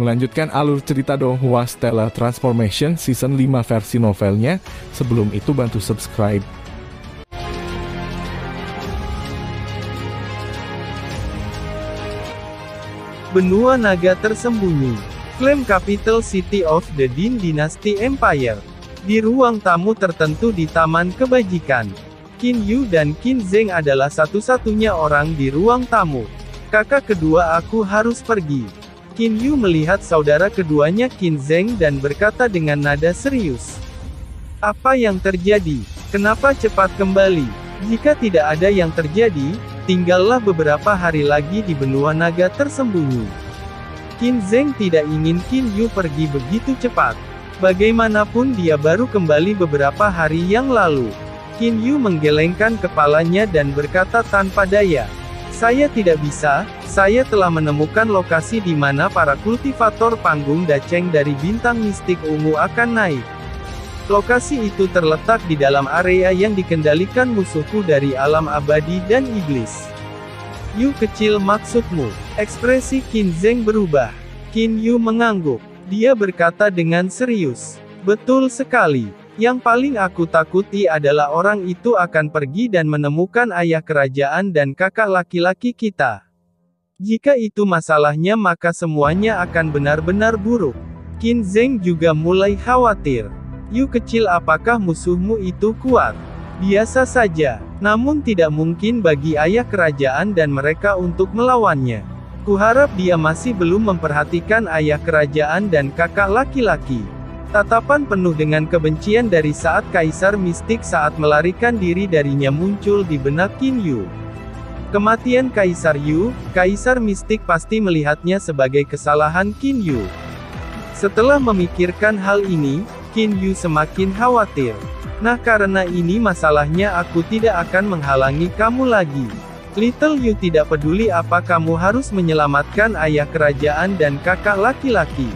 Melanjutkan alur cerita Donghua Stellar Transformation Season 5 versi novelnya. Sebelum itu bantu subscribe. Benua Naga Tersembunyi. Klaim Capital City of the Ding Dynasty Empire. Di ruang tamu tertentu di Taman Kebajikan. Qin Yu dan Qin Zheng adalah satu-satunya orang di ruang tamu. Kakak kedua, aku harus pergi. Qin Yu melihat saudara keduanya Qin Zheng dan berkata dengan nada serius. Apa yang terjadi? Kenapa cepat kembali? Jika tidak ada yang terjadi, tinggallah beberapa hari lagi di Benua Naga Tersembunyi. Qin Zheng tidak ingin Qin Yu pergi begitu cepat. Bagaimanapun dia baru kembali beberapa hari yang lalu. Qin Yu menggelengkan kepalanya dan berkata tanpa daya. Saya tidak bisa, saya telah menemukan lokasi di mana para kultivator panggung daceng dari bintang mistik ungu akan naik. Lokasi itu terletak di dalam area yang dikendalikan musuhku dari alam abadi dan iblis. Yu kecil, maksudmu? Ekspresi Qin Zheng berubah. Qin Yu mengangguk. Dia berkata dengan serius. Betul sekali. Yang paling aku takuti adalah orang itu akan pergi dan menemukan ayah kerajaan dan kakak laki-laki kita. Jika itu masalahnya, maka semuanya akan benar-benar buruk. Qin Zheng juga mulai khawatir. Yu kecil, apakah musuhmu itu kuat? Biasa saja, namun tidak mungkin bagi ayah kerajaan dan mereka untuk melawannya. Kuharap dia masih belum memperhatikan ayah kerajaan dan kakak laki-laki. Tatapan penuh dengan kebencian dari saat Kaisar Mistik saat melarikan diri darinya muncul di benak Qin Yu. Kematian Kaisar Yu, Kaisar Mistik pasti melihatnya sebagai kesalahan Qin Yu. Setelah memikirkan hal ini, Qin Yu semakin khawatir. Nah, karena ini masalahnya, aku tidak akan menghalangi kamu lagi. Little Yu tidak peduli apa kamu harus menyelamatkan ayah kerajaan dan kakak laki-laki.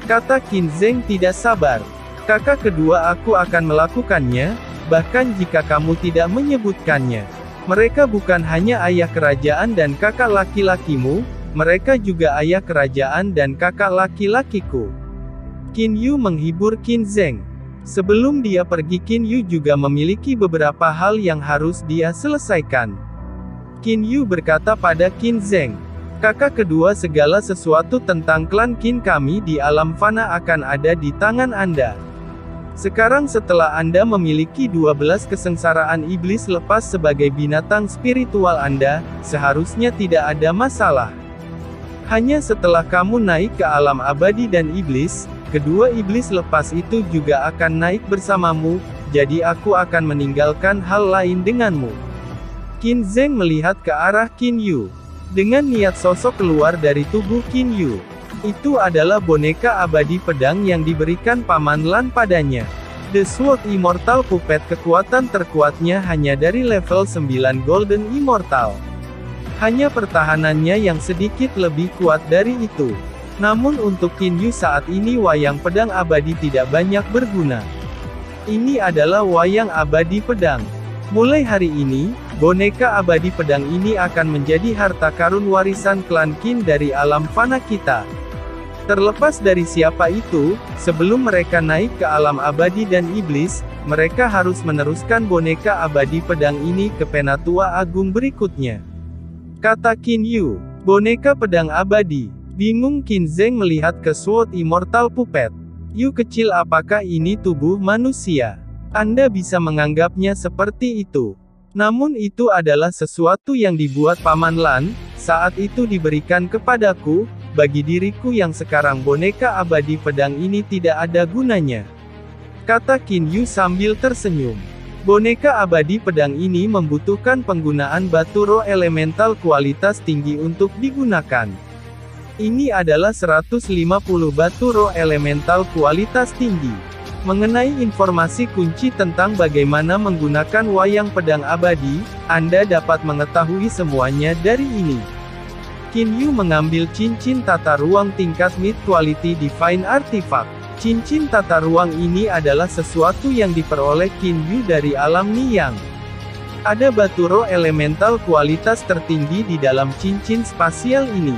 Kata Qin Zheng tidak sabar. Kakak kedua, aku akan melakukannya, bahkan jika kamu tidak menyebutkannya. Mereka bukan hanya ayah kerajaan dan kakak laki-lakimu, mereka juga ayah kerajaan dan kakak laki-lakiku. Qin Yu menghibur Qin Zheng. Sebelum dia pergi, Qin Yu juga memiliki beberapa hal yang harus dia selesaikan. Qin Yu berkata pada Qin Zheng. Kakak kedua, segala sesuatu tentang klan Qin kami di alam fana akan ada di tangan Anda. Sekarang setelah Anda memiliki 12 kesengsaraan iblis lepas sebagai binatang spiritual Anda, seharusnya tidak ada masalah. Hanya setelah kamu naik ke alam abadi dan iblis, kedua iblis lepas itu juga akan naik bersamamu, jadi aku akan meninggalkan hal lain denganmu. Qin Zheng melihat ke arah Qin Yu. Dengan niat sosok keluar dari tubuh Qin Yu. Itu adalah boneka abadi pedang yang diberikan Paman Lan padanya. The Sword Immortal Puppet, kekuatan terkuatnya hanya dari level 9 Golden Immortal. Hanya pertahanannya yang sedikit lebih kuat dari itu. Namun untuk Qin Yu saat ini wayang pedang abadi tidak banyak berguna. Ini adalah wayang abadi pedang. Mulai hari ini, boneka abadi pedang ini akan menjadi harta karun warisan klan Qin dari alam fana kita. Terlepas dari siapa itu, sebelum mereka naik ke alam abadi dan iblis, mereka harus meneruskan boneka abadi pedang ini ke Penatua Agung berikutnya. Kata Qin Yu, boneka pedang abadi. Bingung Qin Zheng melihat ke Sword Immortal Puppet. Yu kecil, apakah ini tubuh manusia? Anda bisa menganggapnya seperti itu. Namun itu adalah sesuatu yang dibuat Paman Lan, saat itu diberikan kepadaku, bagi diriku yang sekarang boneka abadi pedang ini tidak ada gunanya. Kata Qin Yu sambil tersenyum. Boneka abadi pedang ini membutuhkan penggunaan batu roh elemental kualitas tinggi untuk digunakan. Ini adalah 150 batu roh elemental kualitas tinggi. Mengenai informasi kunci tentang bagaimana menggunakan wayang pedang abadi, Anda dapat mengetahui semuanya dari ini. Qin Yu mengambil cincin tata ruang tingkat mid quality divine artifact. Cincin tata ruang ini adalah sesuatu yang diperoleh Qin Yu dari alam Niyang. Ada batu roh elemental kualitas tertinggi di dalam cincin spasial ini.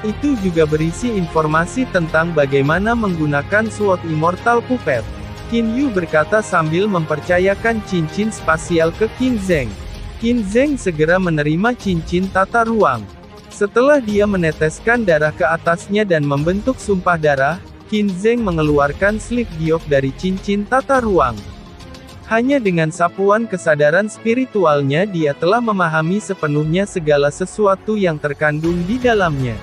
Itu juga berisi informasi tentang bagaimana menggunakan SWOT Immortal Puppet. Qin Yu berkata sambil mempercayakan cincin spasial ke Qin Zheng. Qin Zheng segera menerima cincin tata ruang. Setelah dia meneteskan darah ke atasnya dan membentuk sumpah darah, Qin Zheng mengeluarkan slip giok dari cincin tata ruang. Hanya dengan sapuan kesadaran spiritualnya dia telah memahami sepenuhnya segala sesuatu yang terkandung di dalamnya.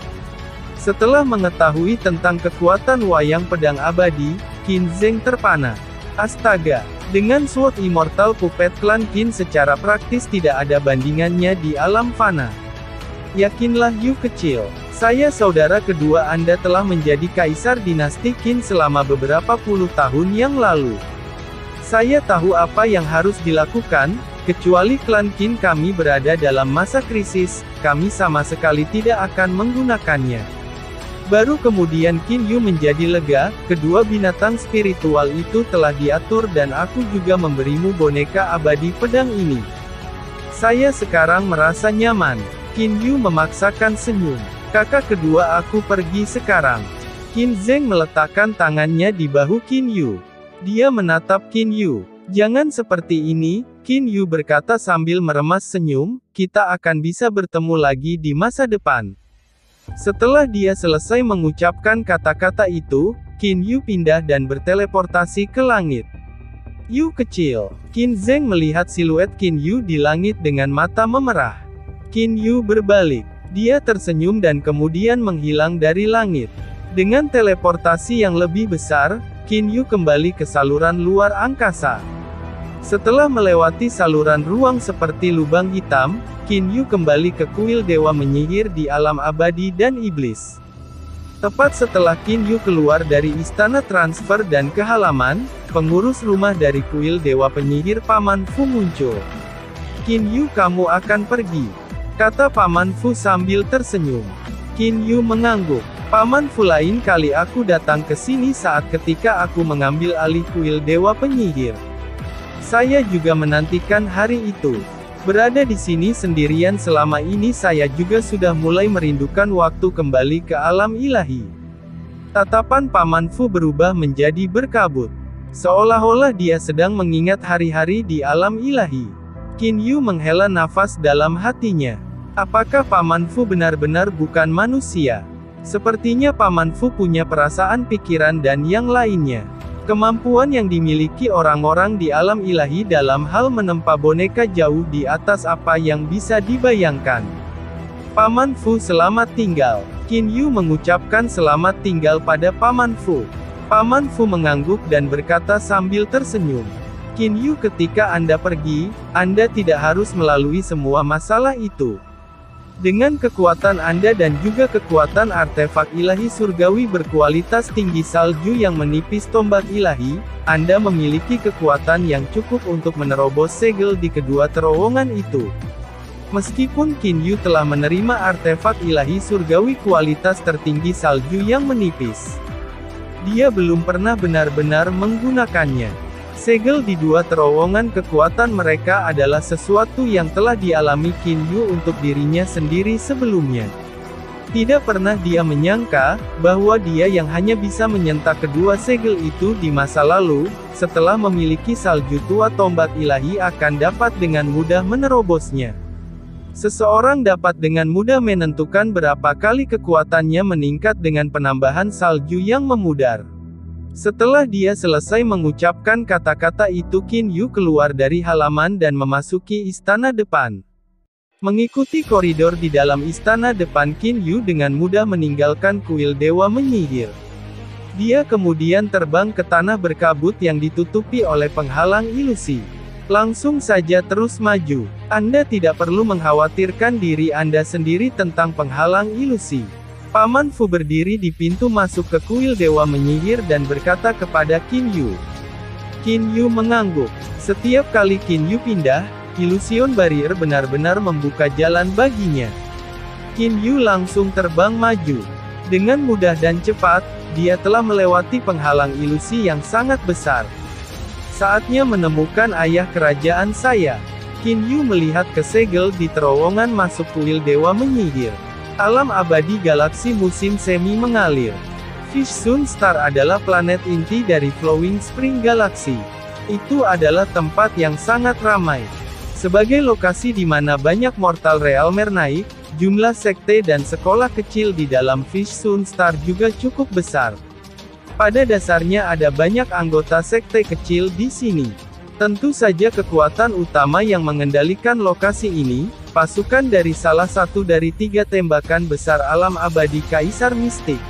Setelah mengetahui tentang kekuatan wayang pedang abadi, Qin Zheng terpana. Astaga, dengan SWOT Immortal Puppet klan Qin secara praktis tidak ada bandingannya di alam fana. Yakinlah Yu kecil, saya saudara kedua Anda telah menjadi kaisar dinasti Qin selama beberapa puluh tahun yang lalu. Saya tahu apa yang harus dilakukan, kecuali klan Qin kami berada dalam masa krisis, kami sama sekali tidak akan menggunakannya. Baru kemudian Qin Yu menjadi lega, kedua binatang spiritual itu telah diatur dan aku juga memberimu boneka abadi pedang ini. Saya sekarang merasa nyaman. Qin Yu memaksakan senyum. Kakak kedua aku pergi sekarang. Qin Zheng meletakkan tangannya di bahu Qin Yu. Dia menatap Qin Yu. Jangan seperti ini, Qin Yu berkata sambil meremas senyum, kita akan bisa bertemu lagi di masa depan. Setelah dia selesai mengucapkan kata-kata itu, Qin Yu pindah dan berteleportasi ke langit. Yu kecil. Qin Zheng melihat siluet Qin Yu di langit dengan mata memerah. Qin Yu berbalik. Dia tersenyum dan kemudian menghilang dari langit. Dengan teleportasi yang lebih besar, Qin Yu kembali ke saluran luar angkasa. Setelah melewati saluran ruang seperti lubang hitam, Qin Yu kembali ke kuil dewa menyihir di alam abadi dan iblis. Tepat setelah Qin Yu keluar dari istana transfer dan ke halaman, pengurus rumah dari kuil dewa penyihir Paman Fu muncul. Qin Yu, kamu akan pergi, kata Paman Fu sambil tersenyum. Qin Yu mengangguk. Paman Fu, lain kali aku datang ke sini saat ketika aku mengambil alih kuil dewa penyihir. Saya juga menantikan hari itu. Berada di sini sendirian selama ini saya juga sudah mulai merindukan waktu kembali ke alam ilahi. Tatapan Paman Fu berubah menjadi berkabut. Seolah-olah dia sedang mengingat hari-hari di alam ilahi. Qin Yu menghela nafas dalam hatinya. Apakah Paman Fu benar-benar bukan manusia? Sepertinya Paman Fu punya perasaan, pikiran dan yang lainnya. Kemampuan yang dimiliki orang-orang di alam ilahi dalam hal menempa boneka jauh di atas apa yang bisa dibayangkan. Paman Fu, selamat tinggal. Qin Yu mengucapkan selamat tinggal pada Paman Fu. Paman Fu mengangguk dan berkata sambil tersenyum. Qin Yu, ketika Anda pergi, Anda tidak harus melalui semua masalah itu. Dengan kekuatan Anda dan juga kekuatan artefak ilahi surgawi berkualitas tinggi salju yang menipis tombak ilahi, Anda memiliki kekuatan yang cukup untuk menerobos segel di kedua terowongan itu. Meskipun Qin Yu telah menerima artefak ilahi surgawi kualitas tertinggi salju yang menipis, dia belum pernah benar-benar menggunakannya. Segel di dua terowongan kekuatan mereka adalah sesuatu yang telah dialami Qin Yu untuk dirinya sendiri sebelumnya. Tidak pernah dia menyangka bahwa dia yang hanya bisa menyentak kedua segel itu di masa lalu, setelah memiliki salju tua tombak ilahi akan dapat dengan mudah menerobosnya. Seseorang dapat dengan mudah menentukan berapa kali kekuatannya meningkat dengan penambahan salju yang memudar. Setelah dia selesai mengucapkan kata-kata itu, Qin Yu keluar dari halaman dan memasuki istana depan. Mengikuti koridor di dalam istana depan, Qin Yu dengan mudah meninggalkan kuil dewa menyihir. Dia kemudian terbang ke tanah berkabut yang ditutupi oleh penghalang ilusi. Langsung saja terus maju. Anda tidak perlu mengkhawatirkan diri Anda sendiri tentang penghalang ilusi. Paman Fu berdiri di pintu masuk ke kuil dewa menyihir dan berkata kepada Qin Yu. Qin Yu mengangguk. Setiap kali Qin Yu pindah, Illusion Barrier benar-benar membuka jalan baginya. Qin Yu langsung terbang maju. Dengan mudah dan cepat, dia telah melewati penghalang ilusi yang sangat besar. Saatnya menemukan ayah kerajaan saya. Qin Yu melihat ke segel di terowongan masuk kuil dewa menyihir. Alam abadi galaksi musim semi mengalir. Fishsun Star adalah planet inti dari Flowing Spring Galaxy. Itu adalah tempat yang sangat ramai. Sebagai lokasi di mana banyak mortal realmer naik, jumlah sekte dan sekolah kecil di dalam Fishsun Star juga cukup besar. Pada dasarnya ada banyak anggota sekte kecil di sini. Tentu saja kekuatan utama yang mengendalikan lokasi ini, pasukan dari salah satu dari 3 tembakan besar alam abadi Kaisar Mistik.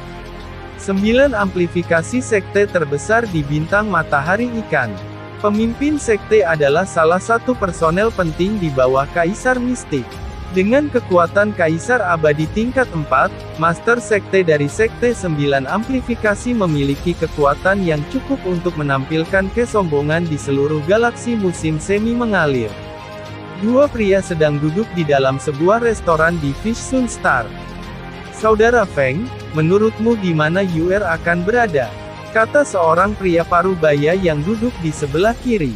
9 amplifikasi sekte terbesar di bintang matahari ikan. Pemimpin sekte adalah salah satu personel penting di bawah Kaisar Mistik. Dengan kekuatan Kaisar Abadi tingkat 4, Master Sekte dari Sekte 9 amplifikasi memiliki kekuatan yang cukup untuk menampilkan kesombongan di seluruh galaksi musim semi mengalir. 2 pria sedang duduk di dalam sebuah restoran di Fishsun Star. Saudara Feng, menurutmu di mana UR akan berada? Kata seorang pria parubaya yang duduk di sebelah kiri.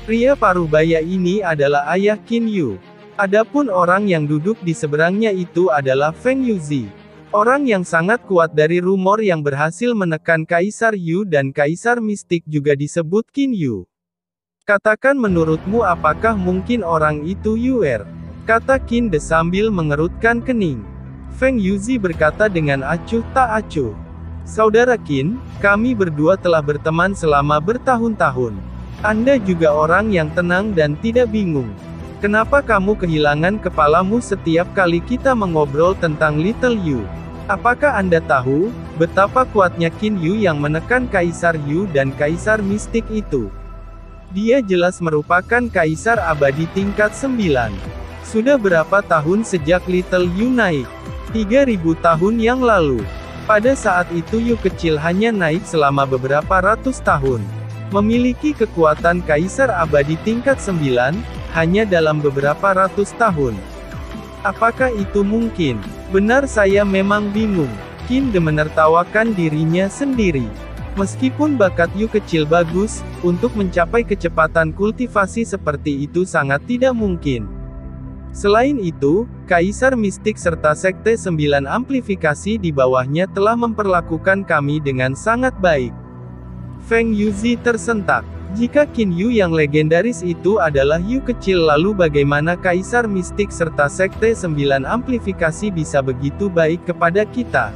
Pria parubaya ini adalah ayah Qin Yu. Adapun orang yang duduk di seberangnya itu adalah Feng Yuzi. Orang yang sangat kuat dari rumor yang berhasil menekan Kaisar Yu dan Kaisar Mistik juga disebut Qin Yu. Katakan menurutmu apakah mungkin orang itu UR? Kata Qin De sambil mengerutkan kening. Feng Yuzi berkata dengan acuh tak acuh. Saudara Qin, kami berdua telah berteman selama bertahun-tahun. Anda juga orang yang tenang dan tidak bingung. Kenapa kamu kehilangan kepalamu setiap kali kita mengobrol tentang Little Yu? Apakah Anda tahu, betapa kuatnya Qin Yu yang menekan Kaisar Yu dan Kaisar Mistik itu? Dia jelas merupakan Kaisar Abadi tingkat 9. Sudah berapa tahun sejak Little Yu naik? 3000 tahun yang lalu. Pada saat itu Yu kecil hanya naik selama beberapa ratus tahun. Memiliki kekuatan Kaisar Abadi tingkat 9, hanya dalam beberapa ratus tahun. Apakah itu mungkin? Benar, saya memang bingung. Qin De menertawakan dirinya sendiri. Meskipun bakat Yu kecil bagus, untuk mencapai kecepatan kultivasi seperti itu sangat tidak mungkin. Selain itu, Kaisar Mistik serta Sekte 9 amplifikasi di bawahnya telah memperlakukan kami dengan sangat baik. Feng Yuzi tersentak. Jika Qin Yu yang legendaris itu adalah Yu kecil, lalu bagaimana Kaisar Mistik serta Sekte 9 amplifikasi bisa begitu baik kepada kita?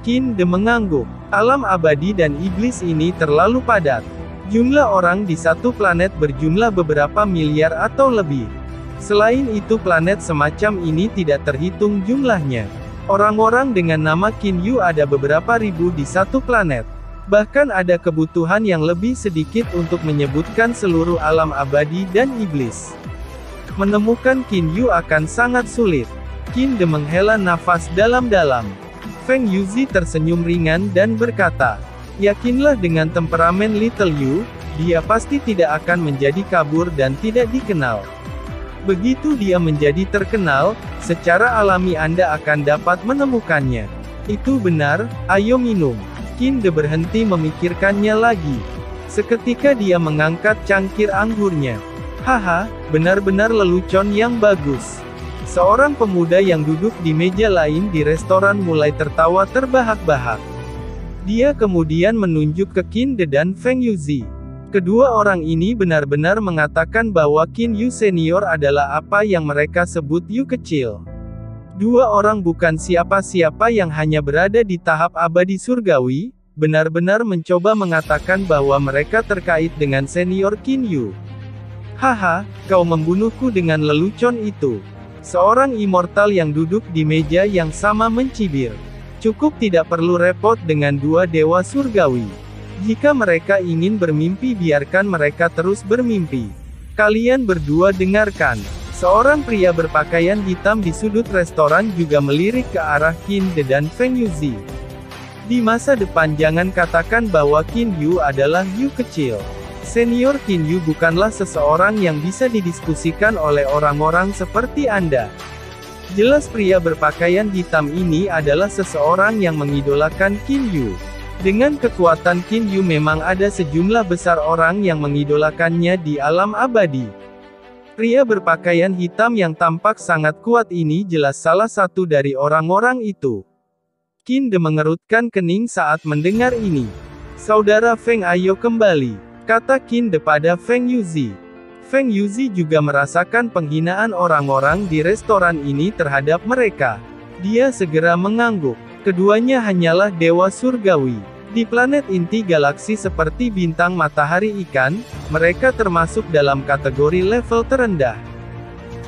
Qin De mengangguk. Alam abadi dan iblis ini terlalu padat. Jumlah orang di satu planet berjumlah beberapa miliar atau lebih. Selain itu planet semacam ini tidak terhitung jumlahnya. Orang-orang dengan nama Qin Yu ada beberapa ribu di satu planet. Bahkan ada kebutuhan yang lebih sedikit untuk menyebutkan seluruh alam abadi dan iblis. Menemukan Qin Yu akan sangat sulit. Qin De menghela nafas dalam-dalam. Feng Yuzi tersenyum ringan dan berkata, yakinlah dengan temperamen Little Yu, dia pasti tidak akan menjadi kabur dan tidak dikenal. Begitu dia menjadi terkenal, secara alami Anda akan dapat menemukannya. Itu benar, ayo minum. Qin De berhenti memikirkannya lagi. Seketika dia mengangkat cangkir anggurnya. Haha, benar-benar lelucon yang bagus. Seorang pemuda yang duduk di meja lain di restoran mulai tertawa terbahak-bahak. Dia kemudian menunjuk ke Qin De dan Feng Yuzi. Kedua orang ini benar-benar mengatakan bahwa Qin Yu senior adalah apa yang mereka sebut Yu kecil. Dua orang bukan siapa-siapa yang hanya berada di tahap abadi surgawi, benar-benar mencoba mengatakan bahwa mereka terkait dengan senior Qin Yu. Haha, kau membunuhku dengan lelucon itu. Seorang immortal yang duduk di meja yang sama mencibir. Cukup tidak perlu repot dengan dua dewa surgawi. Jika mereka ingin bermimpi, biarkan mereka terus bermimpi. Kalian berdua dengarkan. Seorang pria berpakaian hitam di sudut restoran juga melirik ke arah Qin De dan Feng Yuzi. Di masa depan jangan katakan bahwa Qin Yu adalah Yu kecil. Senior Qin Yu bukanlah seseorang yang bisa didiskusikan oleh orang-orang seperti Anda. Jelas pria berpakaian hitam ini adalah seseorang yang mengidolakan Qin Yu. Dengan kekuatan Qin Yu memang ada sejumlah besar orang yang mengidolakannya di alam abadi. Pria berpakaian hitam yang tampak sangat kuat ini jelas salah satu dari orang-orang itu. Qin De mengerutkan kening saat mendengar ini. Saudara Feng, ayo kembali, kata Qin De pada Feng Yuzi. Feng Yuzi juga merasakan penghinaan orang-orang di restoran ini terhadap mereka. Dia segera mengangguk. Keduanya hanyalah dewa surgawi. Di planet inti galaksi seperti bintang, matahari, ikan, mereka termasuk dalam kategori level terendah.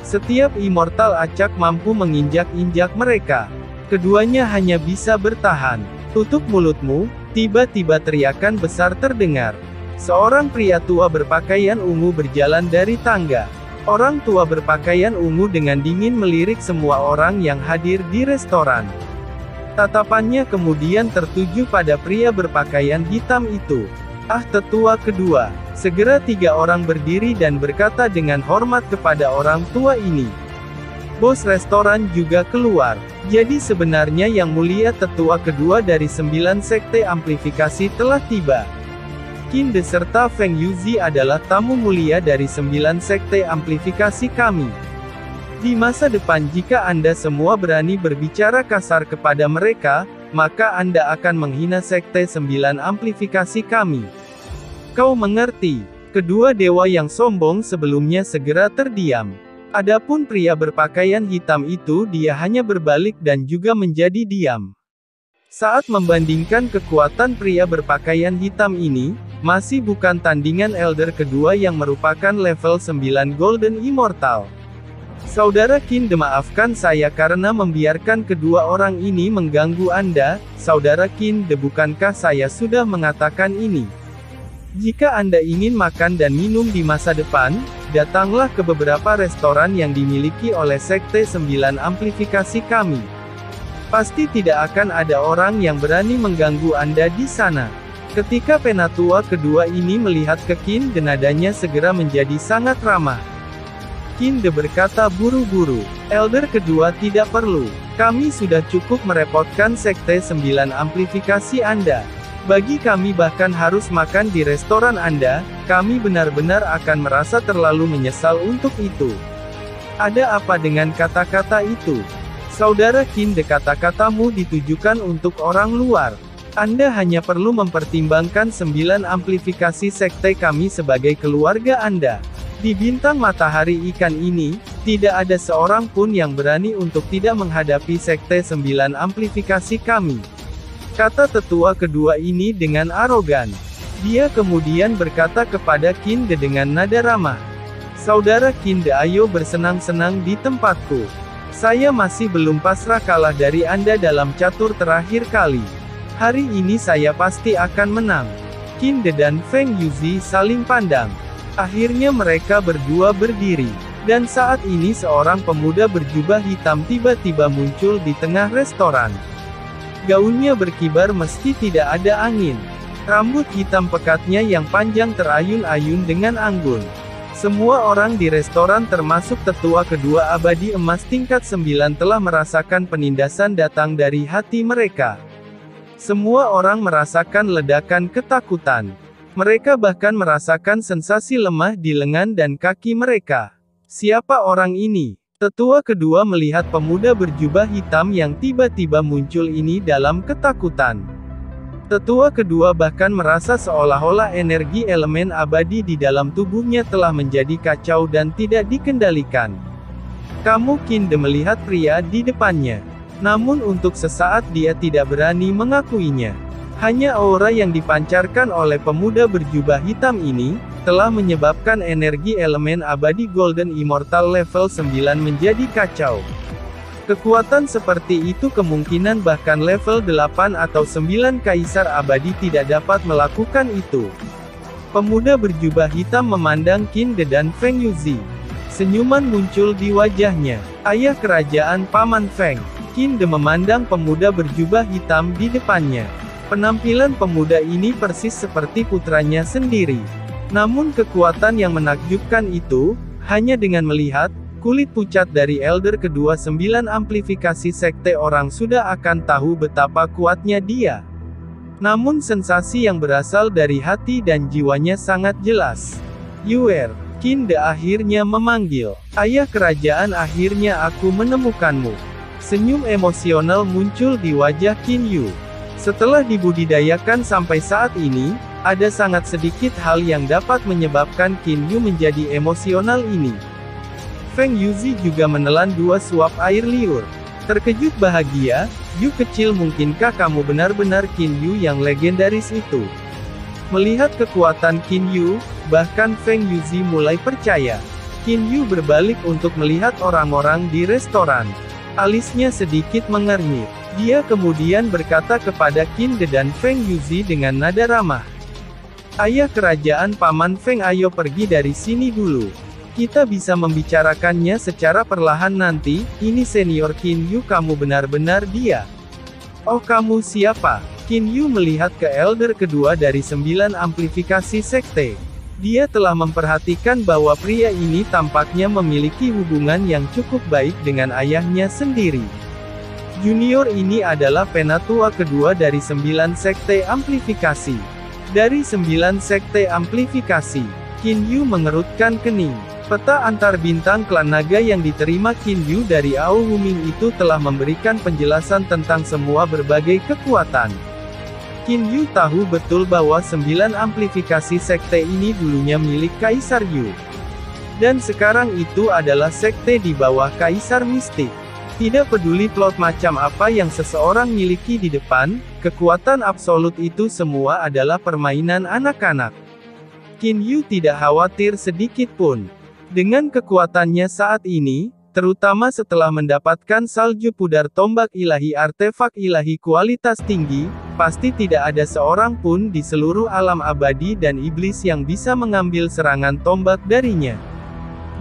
Setiap immortal acak mampu menginjak-injak mereka. Keduanya hanya bisa bertahan. Tutup mulutmu, tiba-tiba teriakan besar terdengar. Seorang pria tua berpakaian ungu berjalan dari tangga. Orang tua berpakaian ungu dengan dingin melirik semua orang yang hadir di restoran. Tatapannya kemudian tertuju pada pria berpakaian hitam itu. Ah, tetua kedua. Segera 3 orang berdiri dan berkata dengan hormat kepada orang tua ini. Bos restoran juga keluar. Jadi sebenarnya yang mulia tetua kedua dari 9 sekte amplifikasi telah tiba. Qin De serta Feng Yuzi adalah tamu mulia dari 9 sekte amplifikasi kami. Di masa depan jika Anda semua berani berbicara kasar kepada mereka, maka Anda akan menghina sekte 9 amplifikasi kami. Kau mengerti? Kedua dewa yang sombong sebelumnya segera terdiam. Adapun pria berpakaian hitam itu dia hanya berbalik dan juga menjadi diam. Saat membandingkan kekuatan pria berpakaian hitam ini, masih bukan tandingan Elder kedua yang merupakan level 9 Golden Immortal. Saudara Qin De, maafkan saya karena membiarkan kedua orang ini mengganggu Anda. Saudara Qin De, bukankah saya sudah mengatakan ini? Jika Anda ingin makan dan minum di masa depan, datanglah ke beberapa restoran yang dimiliki oleh sekte 9 amplifikasi kami. Pasti tidak akan ada orang yang berani mengganggu Anda di sana. Ketika penatua kedua ini melihat ke Qin De, nadanya segera menjadi sangat ramah. Qin De berkata buru-buru, Elder kedua tidak perlu. Kami sudah cukup merepotkan sekte 9 amplifikasi Anda. Bagi kami bahkan harus makan di restoran Anda, kami benar-benar akan merasa terlalu menyesal untuk itu. Ada apa dengan kata-kata itu? Saudara Qin De, kata-katamu ditujukan untuk orang luar. Anda hanya perlu mempertimbangkan 9 amplifikasi sekte kami sebagai keluarga Anda. Di bintang matahari ikan ini, tidak ada seorang pun yang berani untuk tidak menghadapi sekte 9 amplifikasi kami. Kata tetua kedua ini dengan arogan. Dia kemudian berkata kepada Qin De dengan nada ramah. Saudara Qin De, ayo bersenang-senang di tempatku. Saya masih belum pasrah kalah dari Anda dalam catur terakhir kali. Hari ini saya pasti akan menang. Qin De dan Feng Yuzi saling pandang. Akhirnya mereka berdua berdiri. Dan saat ini seorang pemuda berjubah hitam tiba-tiba muncul di tengah restoran. Gaunnya berkibar meski tidak ada angin. Rambut hitam pekatnya yang panjang terayun-ayun dengan anggun. Semua orang di restoran termasuk tetua kedua abadi emas tingkat 9 telah merasakan penindasan datang dari hati mereka. Semua orang merasakan ledakan ketakutan. Mereka bahkan merasakan sensasi lemah di lengan dan kaki mereka. Siapa orang ini? Tetua kedua melihat pemuda berjubah hitam yang tiba-tiba muncul ini dalam ketakutan. Tetua kedua bahkan merasa seolah-olah energi elemen abadi di dalam tubuhnya telah menjadi kacau dan tidak dikendalikan. Kamu Qin De melihat pria di depannya. Namun untuk sesaat dia tidak berani mengakuinya. Hanya aura yang dipancarkan oleh pemuda berjubah hitam ini, telah menyebabkan energi elemen abadi Golden Immortal level 9 menjadi kacau. Kekuatan seperti itu kemungkinan bahkan level 8 atau 9 kaisar abadi tidak dapat melakukan itu. Pemuda berjubah hitam memandang Qin De dan Feng Yuzi. Senyuman muncul di wajahnya. Ayah kerajaan Paman Feng. Qin De memandang pemuda berjubah hitam di depannya. Penampilan pemuda ini persis seperti putranya sendiri. Namun kekuatan yang menakjubkan itu, hanya dengan melihat kulit pucat dari Elder kedua 9 amplifikasi sekte orang sudah akan tahu betapa kuatnya dia. Namun sensasi yang berasal dari hati dan jiwanya sangat jelas. Yuer. Qin De akhirnya memanggil, "Ayah kerajaan, akhirnya aku menemukanmu." Senyum emosional muncul di wajah Qin Yu. Setelah dibudidayakan sampai saat ini, ada sangat sedikit hal yang dapat menyebabkan Qin Yu menjadi emosional ini. Feng Yuzi juga menelan 2 suap air liur. Terkejut bahagia, "Yu kecil, mungkinkah kamu benar-benar Qin Yu yang legendaris itu?" Melihat kekuatan Qin Yu, bahkan Feng Yuzi mulai percaya. Qin Yu berbalik untuk melihat orang-orang di restoran. Alisnya sedikit mengernyit. Dia kemudian berkata kepada Qin De dan Feng Yuzi dengan nada ramah, "Ayah kerajaan, Paman Feng, ayo pergi dari sini dulu. Kita bisa membicarakannya secara perlahan nanti. Ini senior Qin Yu, kamu benar-benar dia." "Oh, kamu siapa?" Qin Yu melihat ke elder kedua dari 9 amplifikasi sekte. Dia telah memperhatikan bahwa pria ini tampaknya memiliki hubungan yang cukup baik dengan ayahnya sendiri. Junior ini adalah penatua kedua dari 9 sekte amplifikasi. Dari 9 sekte amplifikasi, Qin Yu mengerutkan kening. Peta antar bintang klan naga yang diterima Qin Yu dari Ao Wuming itu telah memberikan penjelasan tentang semua berbagai kekuatan. Qin Yu tahu betul bahwa 9 amplifikasi sekte ini dulunya milik Kaisar Yu. Dan sekarang itu adalah sekte di bawah Kaisar Mistik. Tidak peduli plot macam apa yang seseorang miliki di depan, kekuatan absolut itu semua adalah permainan anak-anak. Qin Yu tidak khawatir sedikit pun. Dengan kekuatannya saat ini, terutama setelah mendapatkan salju pudar tombak ilahi artefak ilahi kualitas tinggi, pasti tidak ada seorang pun di seluruh alam abadi dan iblis yang bisa mengambil serangan tombak darinya.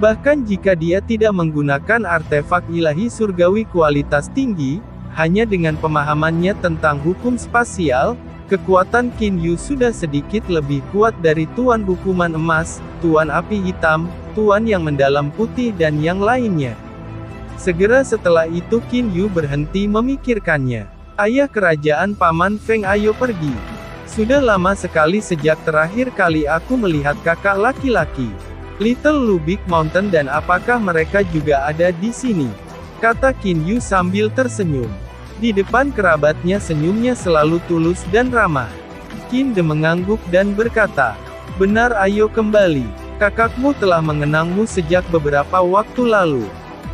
Bahkan jika dia tidak menggunakan artefak ilahi surgawi kualitas tinggi, hanya dengan pemahamannya tentang hukum spasial, kekuatan Qin Yu sudah sedikit lebih kuat dari Tuan Hukuman Emas, Tuan Api Hitam, Tuan yang mendalam putih dan yang lainnya. Segera setelah itu Qin Yu berhenti memikirkannya. "Ayah kerajaan, Paman Feng, ayo pergi. Sudah lama sekali sejak terakhir kali aku melihat kakak laki-laki. Little Lubick Mountain, dan apakah mereka juga ada di sini?" kata Qin Yu sambil tersenyum. Di depan kerabatnya senyumnya selalu tulus dan ramah. Qin De mengangguk dan berkata, "Benar, ayo kembali. Kakakmu telah mengenangmu sejak beberapa waktu lalu."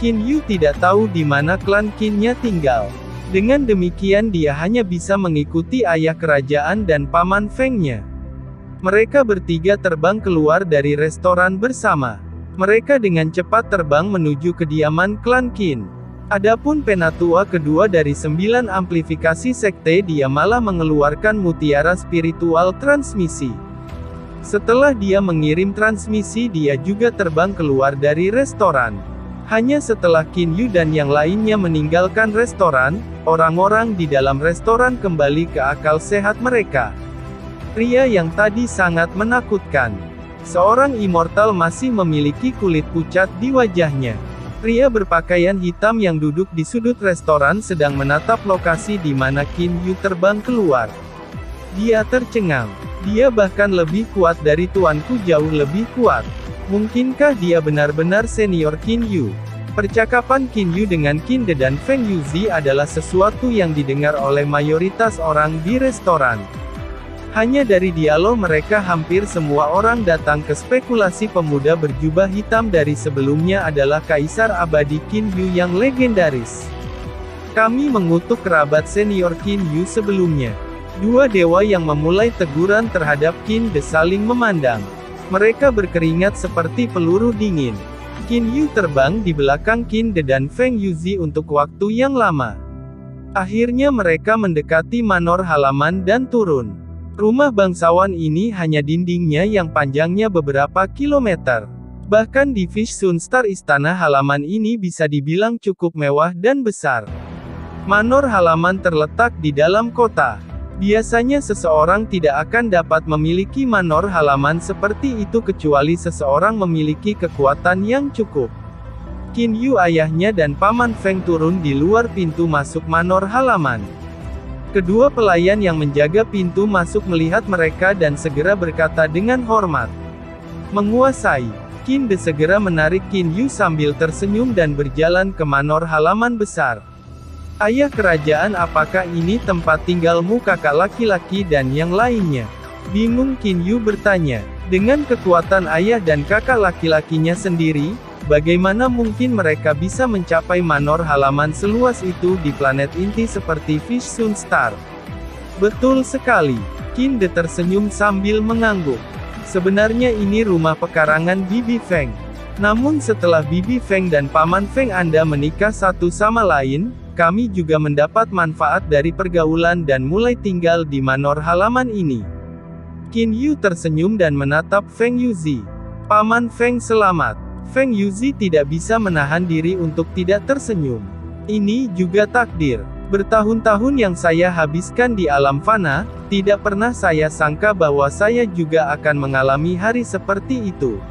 Qin Yu tidak tahu di mana klan Qin-nya tinggal. Dengan demikian dia hanya bisa mengikuti ayah kerajaan dan Paman Feng-nya. Mereka bertiga terbang keluar dari restoran bersama. Mereka dengan cepat terbang menuju kediaman klan Qin. Adapun penatua kedua dari 9 amplifikasi sekte, dia malah mengeluarkan mutiara spiritual transmisi. Setelah dia mengirim transmisi, dia juga terbang keluar dari restoran. Hanya setelah Qin Yu dan yang lainnya meninggalkan restoran, orang-orang di dalam restoran kembali ke akal sehat mereka. Pria yang tadi sangat menakutkan. Seorang immortal masih memiliki kulit pucat di wajahnya. Pria berpakaian hitam yang duduk di sudut restoran sedang menatap lokasi di mana Qin Yu terbang keluar. Dia tercengang. Dia bahkan lebih kuat dari tuanku, jauh lebih kuat. Mungkinkah dia benar-benar senior Qin Yu? Percakapan Qin Yu dengan Qin De dan Feng Yuzi adalah sesuatu yang didengar oleh mayoritas orang di restoran. Hanya dari dialog mereka, hampir semua orang datang ke spekulasi pemuda berjubah hitam dari sebelumnya adalah Kaisar Abadi Qin Yu yang legendaris. "Kami mengutuk kerabat senior Qin Yu sebelumnya." Dua dewa yang memulai teguran terhadap Qin De saling memandang. Mereka berkeringat seperti peluru dingin. Qin Yu terbang di belakang Qin De dan Feng Yuzi untuk waktu yang lama. Akhirnya mereka mendekati manor halaman dan turun. Rumah bangsawan ini hanya dindingnya yang panjangnya beberapa kilometer. Bahkan di Fish Sun Star, istana halaman ini bisa dibilang cukup mewah dan besar. Manor halaman terletak di dalam kota. Biasanya seseorang tidak akan dapat memiliki manor halaman seperti itu kecuali seseorang memiliki kekuatan yang cukup. Qin Yu, ayahnya dan Paman Feng turun di luar pintu masuk manor halaman. Kedua pelayan yang menjaga pintu masuk melihat mereka dan segera berkata dengan hormat, "Menguasai." Qin De segera menarik Qin Yu sambil tersenyum dan berjalan ke manor halaman besar. Ayah kerajaan, apakah ini tempat tinggalmu kakak laki-laki dan yang lainnya? Bingung Qin Yu bertanya. Dengan kekuatan ayah dan kakak laki-lakinya sendiri, bagaimana mungkin mereka bisa mencapai manor halaman seluas itu di planet inti seperti Fish Sun Star? Betul sekali. Qin De tersenyum sambil mengangguk. Sebenarnya ini rumah pekarangan Bibi Feng. Namun setelah Bibi Feng dan Paman Feng Anda menikah satu sama lain, kami juga mendapat manfaat dari pergaulan dan mulai tinggal di manor halaman ini. Qin Yu tersenyum dan menatap Feng Yuzi. Paman Feng selamat. Feng Yuzi tidak bisa menahan diri untuk tidak tersenyum. Ini juga takdir. Bertahun-tahun yang saya habiskan di alam fana, tidak pernah saya sangka bahwa saya juga akan mengalami hari seperti itu.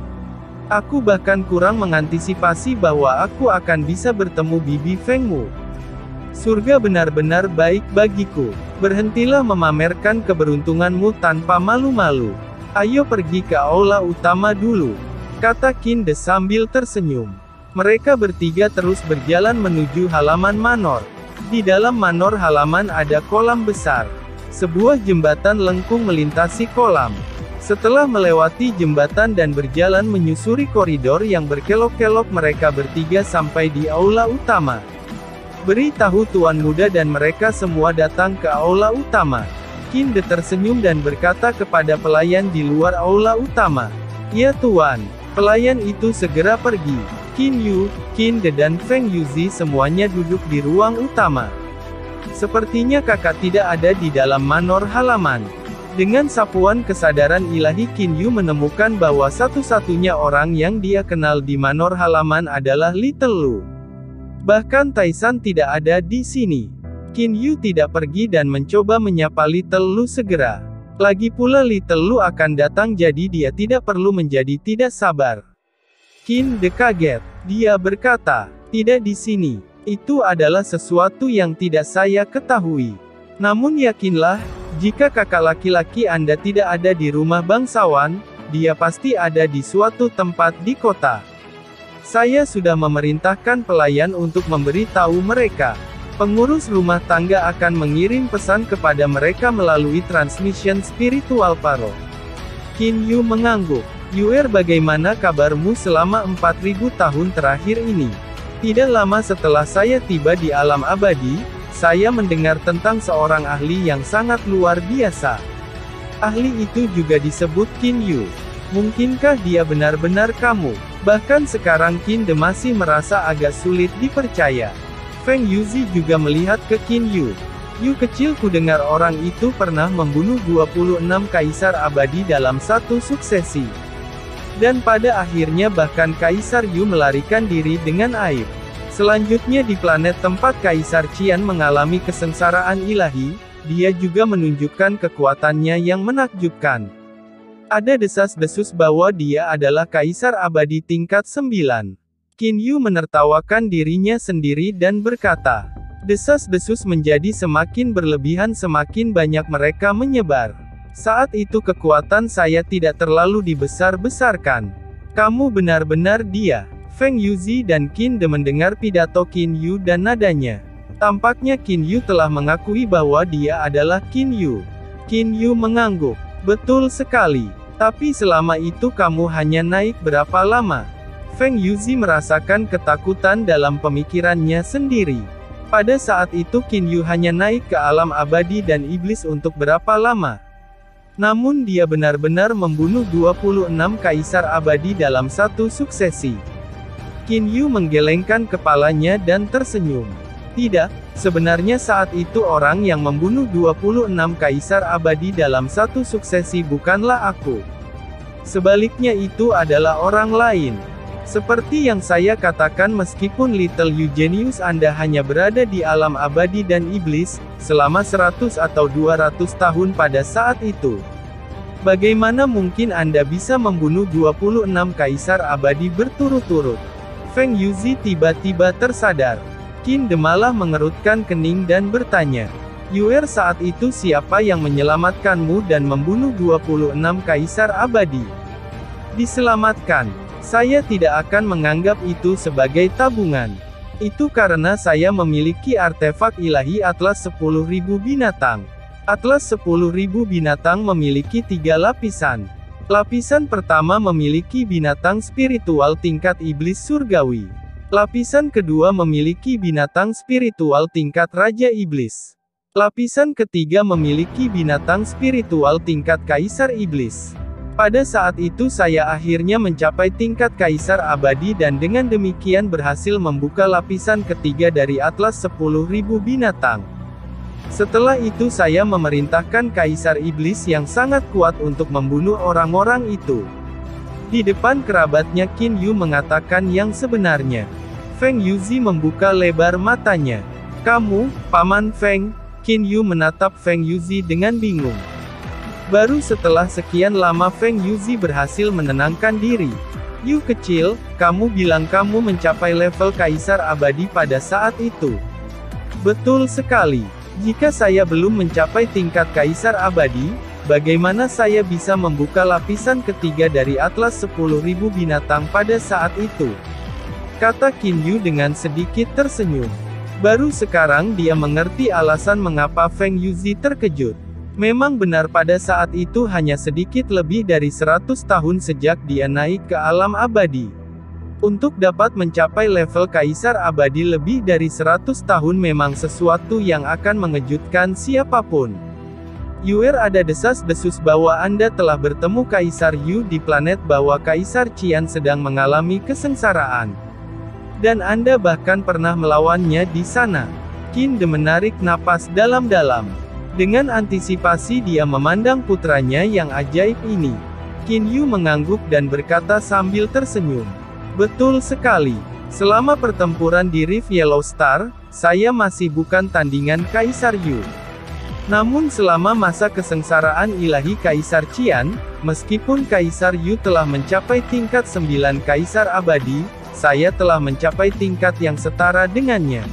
Aku bahkan kurang mengantisipasi bahwa aku akan bisa bertemu Bibi Fengmu. Surga benar-benar baik bagiku. Berhentilah memamerkan keberuntunganmu tanpa malu-malu. Ayo pergi ke aula utama dulu, kata Qin De sambil tersenyum. Mereka bertiga terus berjalan menuju halaman manor. Di dalam manor halaman ada kolam besar. Sebuah jembatan lengkung melintasi kolam. Setelah melewati jembatan dan berjalan menyusuri koridor yang berkelok-kelok, mereka bertiga sampai di aula utama. Beritahu Tuan Muda dan mereka semua datang ke aula utama. Qin De tersenyum dan berkata kepada pelayan di luar aula utama. Ya Tuan. Pelayan itu segera pergi. Qin Yu, Qin De dan Feng Yuzi semuanya duduk di ruang utama. Sepertinya kakak tidak ada di dalam manor halaman. Dengan sapuan kesadaran ilahi, Qin Yu menemukan bahwa satu-satunya orang yang dia kenal di manor halaman adalah Little Lu. Bahkan Taisan tidak ada di sini. Qin Yu tidak pergi dan mencoba menyapa Little Lu segera. Lagi pula Little Lu akan datang, jadi dia tidak perlu menjadi tidak sabar. Qin De kaget. Dia berkata, tidak di sini. Itu adalah sesuatu yang tidak saya ketahui. Namun yakinlah, jika kakak laki-laki Anda tidak ada di rumah bangsawan, dia pasti ada di suatu tempat di kota. Saya sudah memerintahkan pelayan untuk memberitahu mereka. Pengurus rumah tangga akan mengirim pesan kepada mereka melalui transmission spiritual paro. Qin Yu mengangguk. Yuer, bagaimana kabarmu selama 4000 tahun terakhir ini? Tidak lama setelah saya tiba di alam abadi, saya mendengar tentang seorang ahli yang sangat luar biasa. Ahli itu juga disebut Qin Yu. Mungkinkah dia benar-benar kamu? Bahkan sekarang Qin De masih merasa agak sulit dipercaya. Feng Yuzi juga melihat ke Qin Yu. Yu kecil, ku dengar orang itu pernah membunuh 26 kaisar abadi dalam satu suksesi. Dan pada akhirnya bahkan Kaisar Yu melarikan diri dengan aib. Selanjutnya di planet tempat Kaisar Qian mengalami kesengsaraan ilahi, dia juga menunjukkan kekuatannya yang menakjubkan. Ada desas-desus bahwa dia adalah Kaisar abadi tingkat 9. Qin Yu menertawakan dirinya sendiri dan berkata, desas-desus menjadi semakin berlebihan semakin banyak mereka menyebar. Saat itu kekuatan saya tidak terlalu dibesar-besarkan. Kamu benar-benar dia. Feng Yuzi dan Qin De mendengar pidato Qin Yu dan nadanya. Tampaknya Qin Yu telah mengakui bahwa dia adalah Qin Yu. Qin Yu mengangguk. Betul sekali. Tapi selama itu kamu hanya naik berapa lama? Feng Yuzi merasakan ketakutan dalam pemikirannya sendiri. Pada saat itu Qin Yu hanya naik ke alam abadi dan iblis untuk berapa lama? Namun dia benar-benar membunuh 26 kaisar abadi dalam satu suksesi. Qin Yu menggelengkan kepalanya dan tersenyum. Tidak, sebenarnya saat itu orang yang membunuh 26 kaisar abadi dalam satu suksesi bukanlah aku. Sebaliknya itu adalah orang lain. Seperti yang saya katakan, meskipun Little Yu Genius, Anda hanya berada di alam abadi dan iblis, selama 100 atau 200 tahun pada saat itu. Bagaimana mungkin Anda bisa membunuh 26 kaisar abadi berturut-turut? Feng Yuzi tiba-tiba tersadar. Qin De malah mengerutkan kening dan bertanya, Yuer, saat itu siapa yang menyelamatkanmu dan membunuh 26 kaisar abadi? Diselamatkan. Saya tidak akan menganggap itu sebagai tabungan. Itu karena saya memiliki artefak ilahi Atlas 10.000 binatang. Atlas 10.000 binatang memiliki 3 lapisan. Lapisan pertama memiliki binatang spiritual tingkat iblis surgawi. Lapisan kedua memiliki binatang spiritual tingkat raja iblis. Lapisan ketiga memiliki binatang spiritual tingkat kaisar iblis. Pada saat itu saya akhirnya mencapai tingkat kaisar abadi dan dengan demikian berhasil membuka lapisan ketiga dari Atlas 10.000 binatang. Setelah itu saya memerintahkan kaisar iblis yang sangat kuat untuk membunuh orang-orang itu. Di depan kerabatnya Qin Yu mengatakan yang sebenarnya. Feng Yuzi membuka lebar matanya. Kamu, Paman Feng? Qin Yu menatap Feng Yuzi dengan bingung. Baru setelah sekian lama Feng Yuzi berhasil menenangkan diri. Yu kecil, kamu bilang kamu mencapai level kaisar abadi pada saat itu. Betul sekali. Jika saya belum mencapai tingkat kaisar abadi, bagaimana saya bisa membuka lapisan ketiga dari Atlas 10.000 binatang pada saat itu? Kata Qin Yu dengan sedikit tersenyum. Baru sekarang dia mengerti alasan mengapa Feng Yuzi terkejut. Memang benar pada saat itu hanya sedikit lebih dari 100 tahun sejak dia naik ke alam abadi. Untuk dapat mencapai level kaisar abadi lebih dari 100 tahun memang sesuatu yang akan mengejutkan siapapun. Yuer ada desas-desus bahwa Anda telah bertemu Kaisar Yu di planet bahwa Kaisar Qian sedang mengalami kesengsaraan. Dan Anda bahkan pernah melawannya di sana. Qin De menarik napas dalam-dalam. Dengan antisipasi dia memandang putranya yang ajaib ini. Qin Yu mengangguk dan berkata sambil tersenyum. Betul sekali. Selama pertempuran di Rift Yellow Star, saya masih bukan tandingan Kaisar Yu. Namun selama masa kesengsaraan ilahi Kaisar Qian, meskipun Kaisar Yu telah mencapai tingkat 9 Kaisar abadi, saya telah mencapai tingkat yang setara dengannya.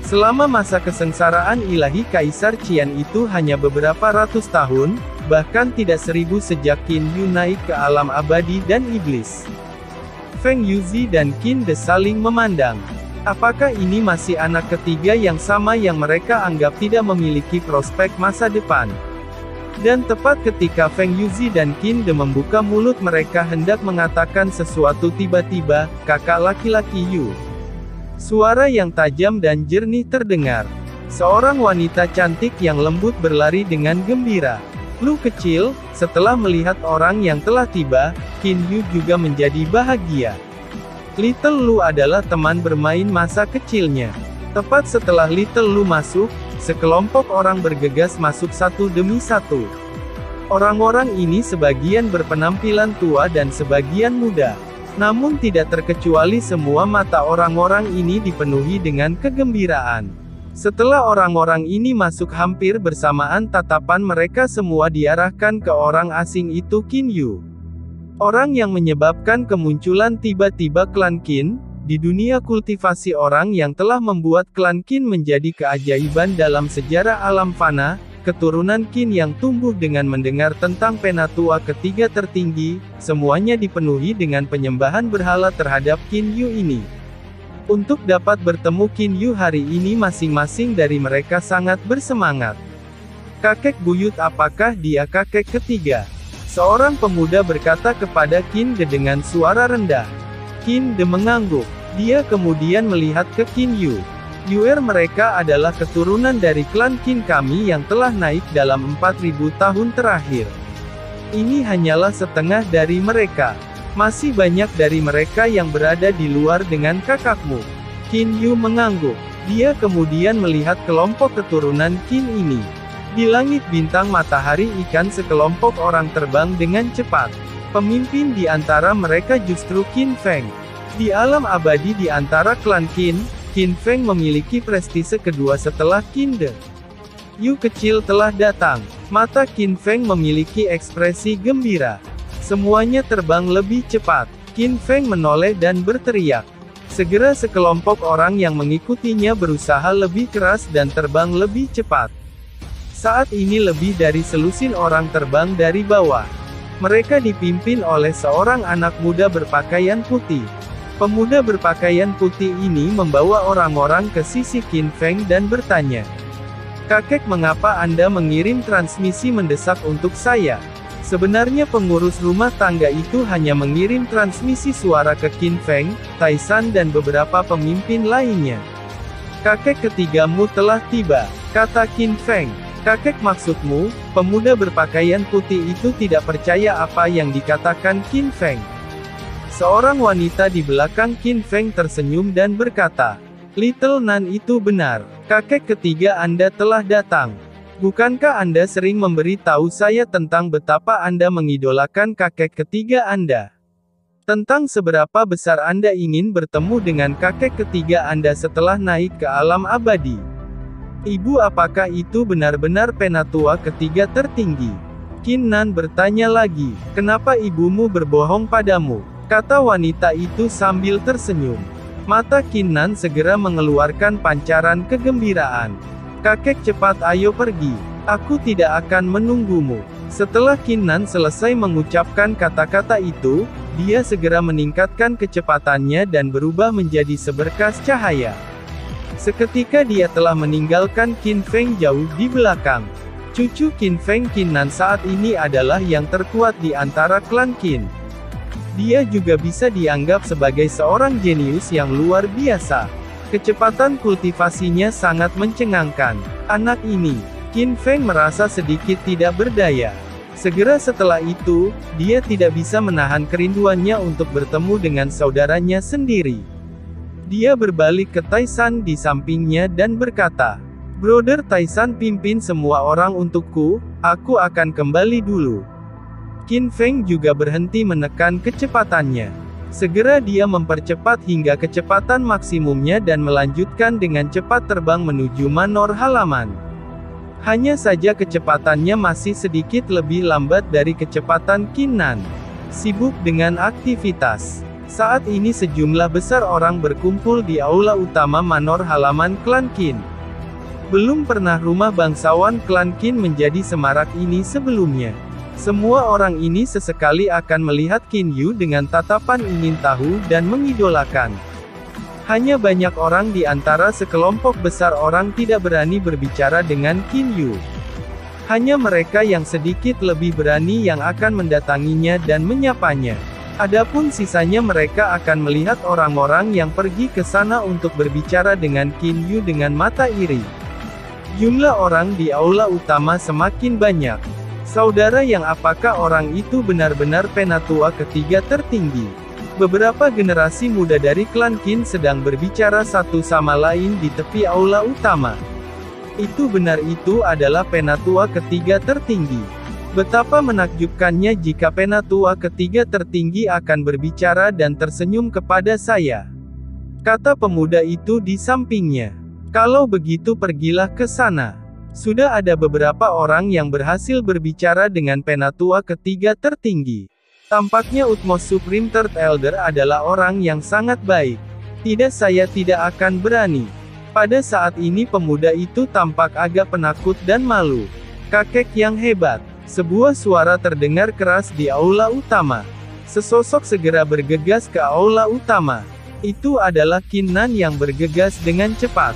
Selama masa kesengsaraan ilahi Kaisar Qian itu hanya beberapa ratus tahun, bahkan tidak 1000 sejak Qin Yu naik ke alam abadi dan iblis. Feng Yuzi dan Qin De saling memandang. Apakah ini masih anak ketiga yang sama yang mereka anggap tidak memiliki prospek masa depan? Dan tepat ketika Feng Yuzi dan Qin De membuka mulut mereka hendak mengatakan sesuatu tiba-tiba, kakak laki-laki Yu. Suara yang tajam dan jernih terdengar. Seorang wanita cantik yang lembut berlari dengan gembira. Lu kecil, setelah melihat orang yang telah tiba, Qin Yu juga menjadi bahagia. Little Lu adalah teman bermain masa kecilnya. Tepat setelah Little Lu masuk, sekelompok orang bergegas masuk satu demi satu. Orang-orang ini sebagian berpenampilan tua dan sebagian muda. Namun tidak terkecuali semua mata orang-orang ini dipenuhi dengan kegembiraan. Setelah orang-orang ini masuk hampir bersamaan tatapan mereka semua diarahkan ke orang asing itu Qin Yu. Orang yang menyebabkan kemunculan tiba-tiba klan Qin, di dunia kultivasi orang yang telah membuat klan Qin menjadi keajaiban dalam sejarah alam fana, keturunan Qin yang tumbuh dengan mendengar tentang penatua ketiga tertinggi, semuanya dipenuhi dengan penyembahan berhala terhadap Qin Yu ini. Untuk dapat bertemu Qin Yu hari ini masing-masing dari mereka sangat bersemangat. Kakek buyut, apakah dia kakek ketiga? Seorang pemuda berkata kepada Qin De dengan suara rendah. Qin De mengangguk. Dia kemudian melihat ke Qin Yu. Yuer, mereka adalah keturunan dari klan Qin kami yang telah naik dalam 4000 tahun terakhir. Ini hanyalah setengah dari mereka. Masih banyak dari mereka yang berada di luar dengan kakakmu. Qin Yu mengangguk. Dia kemudian melihat kelompok keturunan Qin ini. Di langit bintang matahari ikan sekelompok orang terbang dengan cepat. Pemimpin di antara mereka justru Qin Feng. Di alam abadi di antara klan Qin, Qin Feng memiliki prestise kedua setelah Qin De. Yu kecil telah datang. Mata Qin Feng memiliki ekspresi gembira. Semuanya terbang lebih cepat. Qin Feng menoleh dan berteriak. Segera sekelompok orang yang mengikutinya berusaha lebih keras dan terbang lebih cepat. Saat ini lebih dari selusin orang terbang dari bawah. Mereka dipimpin oleh seorang anak muda berpakaian putih. Pemuda berpakaian putih ini membawa orang-orang ke sisi Qin Feng dan bertanya, "Kakek, mengapa Anda mengirim transmisi mendesak untuk saya?" Sebenarnya pengurus rumah tangga itu hanya mengirim transmisi suara ke Qin Feng, Tai San dan beberapa pemimpin lainnya. "Kakek ketigamu telah tiba," kata Qin Feng. "Kakek, maksudmu?" Pemuda berpakaian putih itu tidak percaya apa yang dikatakan Qin Feng. Seorang wanita di belakang Qin Feng tersenyum dan berkata, "Little Nan, itu benar. Kakek ketiga Anda telah datang. Bukankah Anda sering memberi tahu saya tentang betapa Anda mengidolakan kakek ketiga Anda? Tentang seberapa besar Anda ingin bertemu dengan kakek ketiga Anda setelah naik ke alam abadi? Ibu, apakah itu benar-benar penatua ketiga tertinggi?" Qin Nan bertanya lagi, "Kenapa ibumu berbohong padamu?" kata wanita itu sambil tersenyum. Mata Qin Nan segera mengeluarkan pancaran kegembiraan. "Kakek, cepat ayo pergi. Aku tidak akan menunggumu." Setelah Qin Nan selesai mengucapkan kata-kata itu, dia segera meningkatkan kecepatannya dan berubah menjadi seberkas cahaya. Seketika dia telah meninggalkan Qin Feng jauh di belakang. Cucu Qin Feng, Qin Nan, saat ini adalah yang terkuat di antara klan Qin. Dia juga bisa dianggap sebagai seorang jenius yang luar biasa. Kecepatan kultivasinya sangat mencengangkan. Anak ini, Qin Feng merasa sedikit tidak berdaya. Segera setelah itu, dia tidak bisa menahan kerinduannya untuk bertemu dengan saudaranya sendiri. Dia berbalik ke Tai San di sampingnya dan berkata, "Brother Tai San, pimpin semua orang untukku, aku akan kembali dulu." Qin Feng juga berhenti menekan kecepatannya. Segera dia mempercepat hingga kecepatan maksimumnya dan melanjutkan dengan cepat terbang menuju manor halaman. Hanya saja kecepatannya masih sedikit lebih lambat dari kecepatan Qin Nan. Sibuk dengan aktivitas. Saat ini sejumlah besar orang berkumpul di aula utama manor halaman klan Qin. Belum pernah rumah bangsawan klan Qin menjadi semarak ini sebelumnya. Semua orang ini sesekali akan melihat Qin Yu dengan tatapan ingin tahu dan mengidolakan. Hanya banyak orang di antara sekelompok besar orang tidak berani berbicara dengan Qin Yu. Hanya mereka yang sedikit lebih berani yang akan mendatanginya dan menyapanya. Adapun sisanya mereka akan melihat orang-orang yang pergi ke sana untuk berbicara dengan Qin Yu dengan mata iri. Jumlah orang di aula utama semakin banyak. Saudara yang apakah orang itu benar-benar penatua ketiga tertinggi? Beberapa generasi muda dari klan Qin sedang berbicara satu sama lain di tepi aula utama. Itu benar, itu adalah penatua ketiga tertinggi. Betapa menakjubkannya jika penatua ketiga tertinggi akan berbicara dan tersenyum kepada saya, kata pemuda itu di sampingnya. Kalau begitu pergilah ke sana. Sudah ada beberapa orang yang berhasil berbicara dengan penatua ketiga tertinggi. Tampaknya Utmost Supreme Third Elder adalah orang yang sangat baik. Tidak, saya tidak akan berani. Pada saat ini pemuda itu tampak agak penakut dan malu. Kakek yang hebat. Sebuah suara terdengar keras di aula utama. Sesosok segera bergegas ke aula utama. Itu adalah Qin Nan yang bergegas dengan cepat.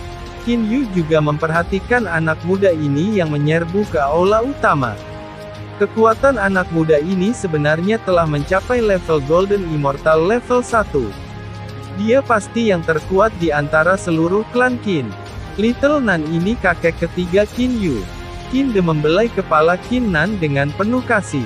Qin Yu juga memperhatikan anak muda ini yang menyerbu ke aula utama. Kekuatan anak muda ini sebenarnya telah mencapai level Golden Immortal level 1. Dia pasti yang terkuat di antara seluruh klan Qin. Little Nan ini kakek ketiga Qin Yu. Qin De membelai kepala Qin Nan dengan penuh kasih.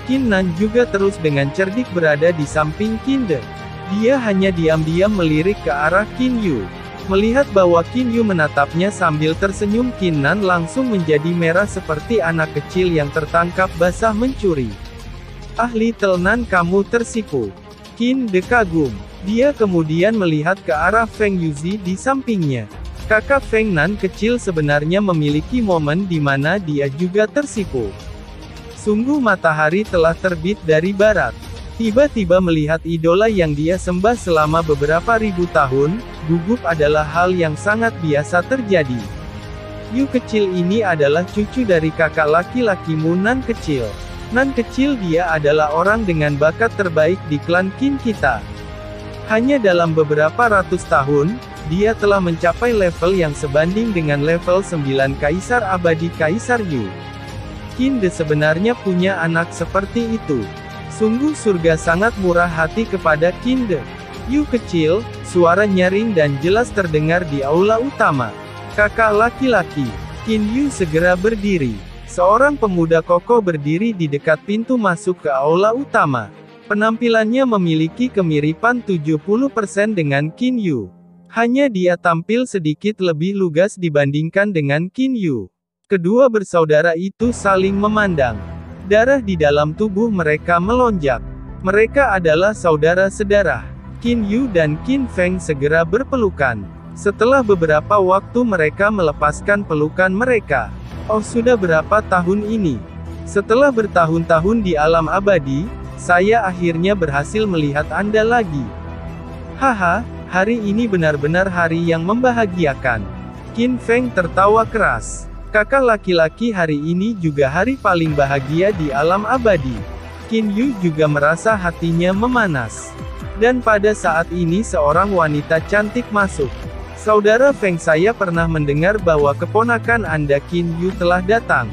Qin Nan juga terus dengan cerdik berada di samping Qin De. Dia hanya diam-diam melirik ke arah Qin Yu. Melihat bahwa Qin Yu menatapnya sambil tersenyum, Qin Nan langsung menjadi merah seperti anak kecil yang tertangkap basah mencuri. "Ah, Little Nan, kamu tersipu." Qin De kagum. Dia kemudian melihat ke arah Feng Yuzi di sampingnya. Kakak Feng Nan kecil sebenarnya memiliki momen di mana dia juga tersipu. Sungguh matahari telah terbit dari barat. Tiba-tiba melihat idola yang dia sembah selama beberapa ribu tahun, gugup adalah hal yang sangat biasa terjadi. Yu kecil ini adalah cucu dari kakak laki-lakimu Nan kecil. Nan kecil, dia adalah orang dengan bakat terbaik di klan Qin kita. Hanya dalam beberapa ratus tahun, dia telah mencapai level yang sebanding dengan level 9 Kaisar Abadi Kaisar Yu. Qin De sebenarnya punya anak seperti itu. Sungguh surga sangat murah hati kepada Qin De. Yu kecil, suara nyaring dan jelas terdengar di aula utama. Kakak laki-laki, Qin Yu segera berdiri. Seorang pemuda kokoh berdiri di dekat pintu masuk ke aula utama. Penampilannya memiliki kemiripan 70% dengan Qin Yu. Hanya dia tampil sedikit lebih lugas dibandingkan dengan Qin Yu. Kedua bersaudara itu saling memandang. Darah di dalam tubuh mereka melonjak. Mereka adalah saudara sedarah. Qin Yu dan Qin Feng segera berpelukan. Setelah beberapa waktu mereka melepaskan pelukan mereka. Oh, sudah berapa tahun ini? Setelah bertahun-tahun di alam abadi, saya akhirnya berhasil melihat Anda lagi. Haha, hari ini benar-benar hari yang membahagiakan. Qin Feng tertawa keras. Kakak laki-laki, hari ini juga hari paling bahagia di alam abadi. Qin Yu juga merasa hatinya memanas. Dan pada saat ini seorang wanita cantik masuk. Saudara Feng, saya pernah mendengar bahwa keponakan Anda Qin Yu telah datang.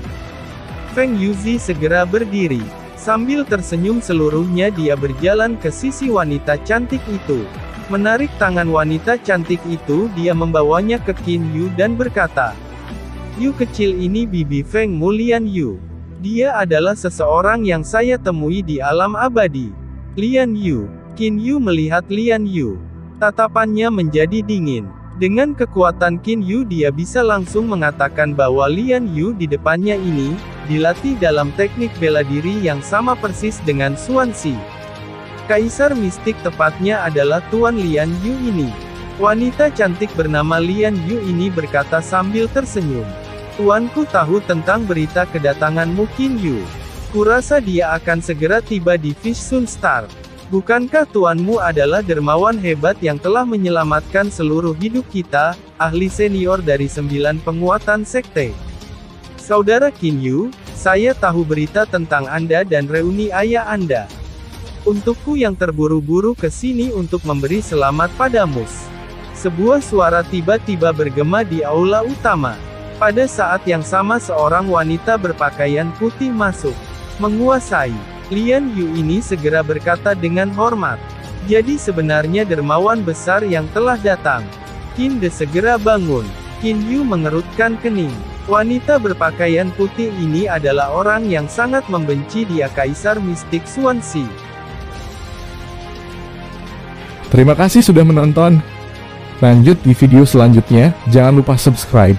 Feng Yuzi segera berdiri. Sambil tersenyum seluruhnya dia berjalan ke sisi wanita cantik itu. Menarik tangan wanita cantik itu, dia membawanya ke Qin Yu dan berkata, Yu kecil, ini Bibi Feng Mulian Yu. Dia adalah seseorang yang saya temui di alam abadi. Lian Yu. Qin Yu melihat Lian Yu. Tatapannya menjadi dingin. Dengan kekuatan Qin Yu dia bisa langsung mengatakan bahwa Lian Yu di depannya ini, dilatih dalam teknik bela diri yang sama persis dengan Xuan Xi. Kaisar mistik tepatnya adalah Tuan Lian Yu ini. Wanita cantik bernama Lian Yu ini berkata sambil tersenyum. Tuanku tahu tentang berita kedatanganmu Qin Yu. Kurasa dia akan segera tiba di Fish Sun Star. Bukankah tuanmu adalah dermawan hebat yang telah menyelamatkan seluruh hidup kita, ahli senior dari 9 penguatan sekte? Saudara Qin Yu, saya tahu berita tentang Anda dan reuni ayah Anda. Untukku yang terburu-buru ke sini untuk memberi selamat padamu. Sebuah suara tiba-tiba bergema di aula utama. Pada saat yang sama seorang wanita berpakaian putih masuk. Menguasai. Lian Yu ini segera berkata dengan hormat. Jadi sebenarnya dermawan besar yang telah datang. Qin De segera bangun. Qin Yu mengerutkan kening. Wanita berpakaian putih ini adalah orang yang sangat membenci dia, Kaisar Mistik Xuan Xi. Terima kasih sudah menonton. Lanjut di video selanjutnya, jangan lupa subscribe.